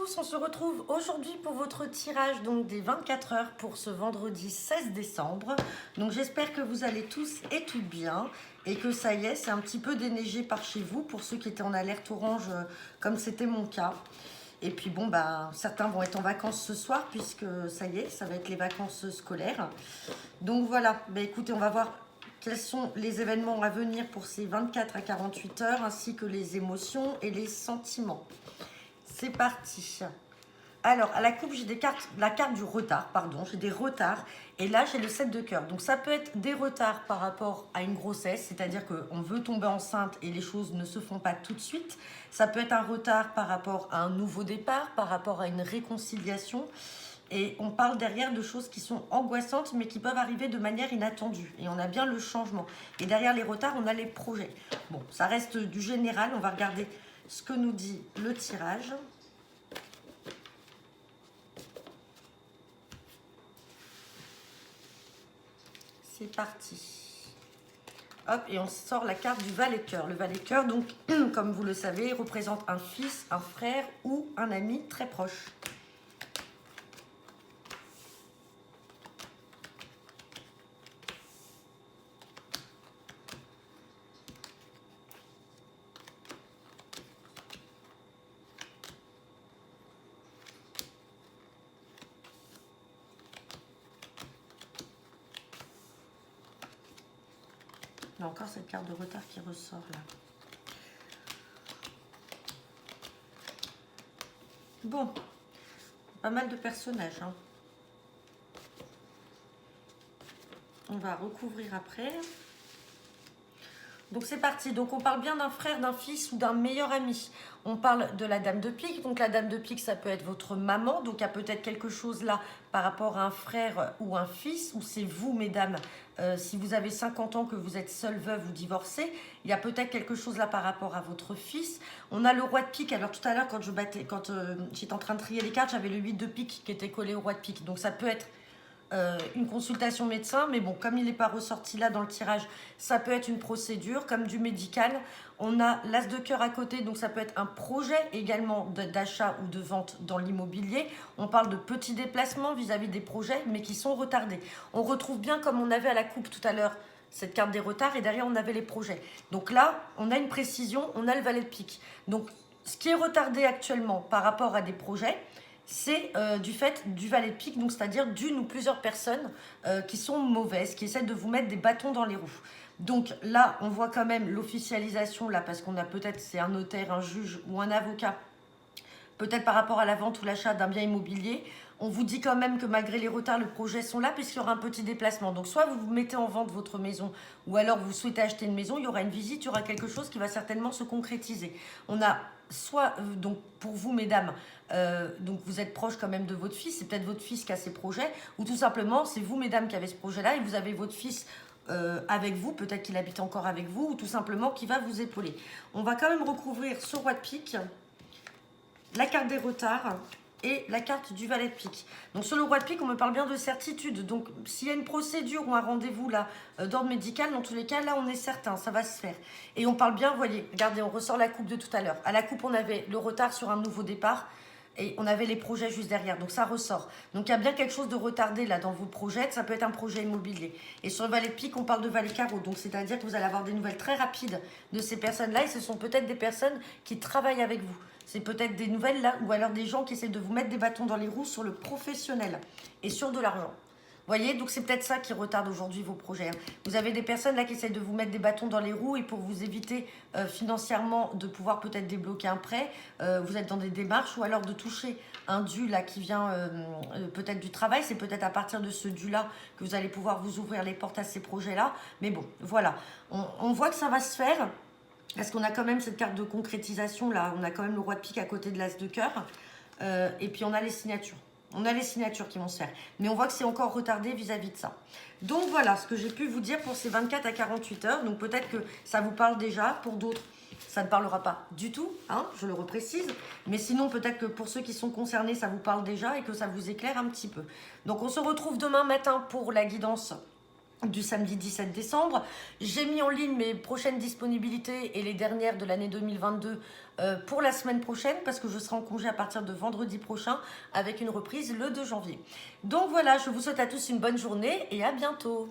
tous, on se retrouve aujourd'hui pour votre tirage donc des 24 heures pour ce vendredi 16 décembre. Donc j'espère que vous allez tous et toutes bien et que ça y est, c'est un petit peu déneigé par chez vous pour ceux qui étaient en alerte orange comme c'était mon cas. Et puis bon, bah, certains vont être en vacances ce soir puisque ça y est, ça va être les vacances scolaires. Donc voilà, bah, écoutez, on va voir quels sont les événements à venir pour ces 24 à 48 heures ainsi que les émotions et les sentiments. C'est parti. Alors, à la coupe, j'ai la carte du retard, pardon, j'ai des retards. Et là, j'ai le 7 de cœur. Donc, ça peut être des retards par rapport à une grossesse, c'est-à-dire qu'on veut tomber enceinte et les choses ne se font pas tout de suite. Ça peut être un retard par rapport à un nouveau départ, par rapport à une réconciliation. Et on parle derrière de choses qui sont angoissantes, mais qui peuvent arriver de manière inattendue. Et on a bien le changement. Et derrière les retards, on a les projets. Bon, ça reste du général. On va regarder ce que nous dit le tirage. C'est parti. Hop, et on sort la carte du valet de cœur. Le valet de cœur, donc, comme vous le savez, représente un fils, un frère ou un ami très proche. Il y a encore cette carte de retard qui ressort là. Bon, pas mal de personnages. Hein. On va recouvrir après. Donc c'est parti. Donc on parle bien d'un frère, d'un fils ou d'un meilleur ami. On parle de la dame de pique. Donc la dame de pique, ça peut être votre maman. Donc il y a peut-être quelque chose là par rapport à un frère ou un fils. Ou c'est vous, mesdames, si vous avez 50 ans, que vous êtes seule, veuve ou divorcée. Il y a peut-être quelque chose là par rapport à votre fils. On a le roi de pique. Alors tout à l'heure, quand j'étais en train de trier les cartes, j'avais le 8 de pique qui était collé au roi de pique. Donc ça peut être une consultation médecin, mais bon, comme il n'est pas ressorti là dans le tirage, ça peut être une procédure, comme du médical. On a l'as de cœur à côté, donc ça peut être un projet également d'achat ou de vente dans l'immobilier. On parle de petits déplacements vis-à-vis des projets, mais qui sont retardés. On retrouve bien, comme on avait à la coupe tout à l'heure, cette carte des retards, et derrière on avait les projets. Donc là, on a une précision, on a le valet de pique. Donc, ce qui est retardé actuellement par rapport à des projets, c'est du fait du valet de pique, donc c'est-à-dire d'une ou plusieurs personnes qui sont mauvaises, qui essaient de vous mettre des bâtons dans les roues. Donc là, on voit quand même l'officialisation, là, parce qu'on a peut-être, c'est un notaire, un juge ou un avocat, peut-être par rapport à la vente ou l'achat d'un bien immobilier. On vous dit quand même que malgré les retards, les projets sont là puisqu'il y aura un petit déplacement. Donc soit vous mettez en vente votre maison ou alors vous souhaitez acheter une maison, il y aura une visite, il y aura quelque chose qui va certainement se concrétiser. On a soit, donc pour vous mesdames, donc vous êtes proche quand même de votre fils, c'est peut-être votre fils qui a ses projets, ou tout simplement c'est vous mesdames qui avez ce projet-là et vous avez votre fils avec vous, peut-être qu'il habite encore avec vous, ou tout simplement qui va vous épauler. On va quand même recouvrir ce roi de pique, la carte des retards et la carte du valet de pique. Donc sur le roi de pique, on me parle bien de certitude. Donc s'il y a une procédure ou un rendez-vous là d'ordre médical, dans tous les cas, là on est certain, ça va se faire. Et on parle bien, vous voyez, regardez, on ressort la coupe de tout à l'heure. À la coupe, on avait le retard sur un nouveau départ. Et on avait les projets juste derrière, donc ça ressort. Donc il y a bien quelque chose de retardé là dans vos projets, ça peut être un projet immobilier. Et sur le valet de pique, on parle de valet carreau, donc c'est-à-dire que vous allez avoir des nouvelles très rapides de ces personnes-là, et ce sont peut-être des personnes qui travaillent avec vous. C'est peut-être des nouvelles là, ou alors des gens qui essaient de vous mettre des bâtons dans les roues sur le professionnel et sur de l'argent. Voyez, donc c'est peut-être ça qui retarde aujourd'hui vos projets. Vous avez des personnes là qui essaient de vous mettre des bâtons dans les roues et pour vous éviter financièrement de pouvoir peut-être débloquer un prêt, vous êtes dans des démarches ou alors de toucher un dû là qui vient peut-être du travail. C'est peut-être à partir de ce dû là que vous allez pouvoir vous ouvrir les portes à ces projets-là. Mais bon, voilà, on voit que ça va se faire. Parce qu'on a quand même cette carte de concrétisation là, on a quand même le roi de pique à côté de l'as de cœur. Et puis on a les signatures. On a les signatures qui vont se faire. Mais on voit que c'est encore retardé vis-à-vis de ça. Donc voilà ce que j'ai pu vous dire pour ces 24 à 48 heures. Donc peut-être que ça vous parle déjà. Pour d'autres, ça ne parlera pas du tout. Hein, je le reprécise. Mais sinon, peut-être que pour ceux qui sont concernés, ça vous parle déjà et que ça vous éclaire un petit peu. Donc on se retrouve demain matin pour la guidance du samedi 17 décembre. J'ai mis en ligne mes prochaines disponibilités et les dernières de l'année 2022 pour la semaine prochaine parce que je serai en congé à partir de vendredi prochain avec une reprise le 2 janvier. Donc voilà, je vous souhaite à tous une bonne journée et à bientôt.